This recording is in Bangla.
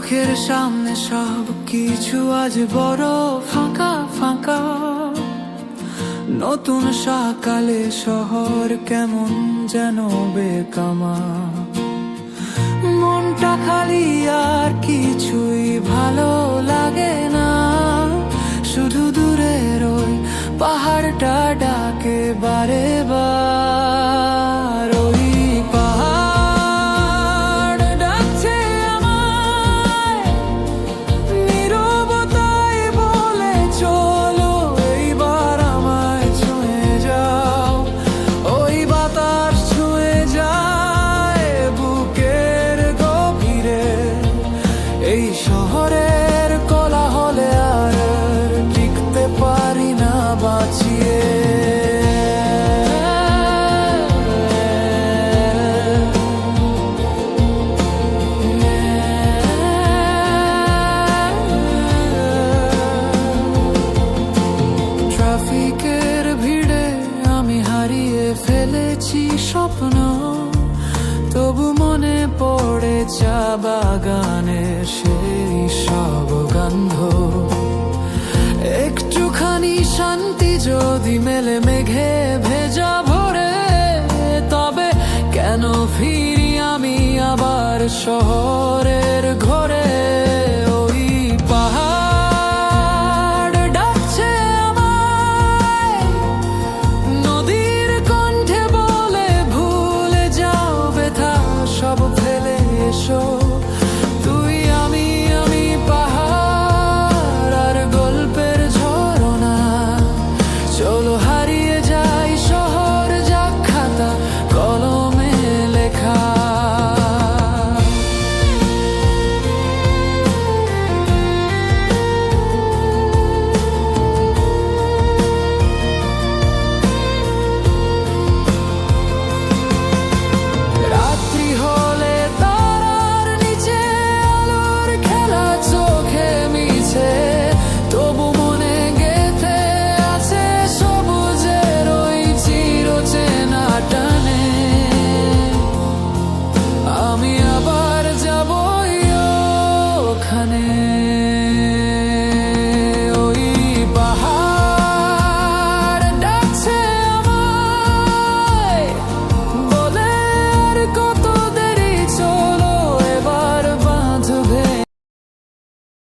চোখের সামনে সব কিছু আজ বড় ফাঁকা ফাঁকা। নতুন সকালে শহর কেমন যেন বেকামা। মনটা খালি আর কিছুই ভালো লাগে না। শুধু দূরের ওই পাহাড়টা ডাকে বারে বার। ওই পাহাড় ডাকছে আমায়, নীরবতায় বলে চলো এইবার আমায় ছুঁয়ে যাও। ওই বাতাস ছুঁয়ে যায় বুকের গভীরে। এই শহরের কোলাহলে আর টিকতে পারি না বাঁচিয়ে। ট্রাফিকের ভিড়ে আমি হারিয়ে ফেলেছি স্বপ্ন। তবু মনে পড়ে চা বাগানের সেই সব গন্ধ। একটুখানি শান্তি যদি মেলে মেঘে ভেজা ভরে, তবে কেন ফিরি আমি আবার শহর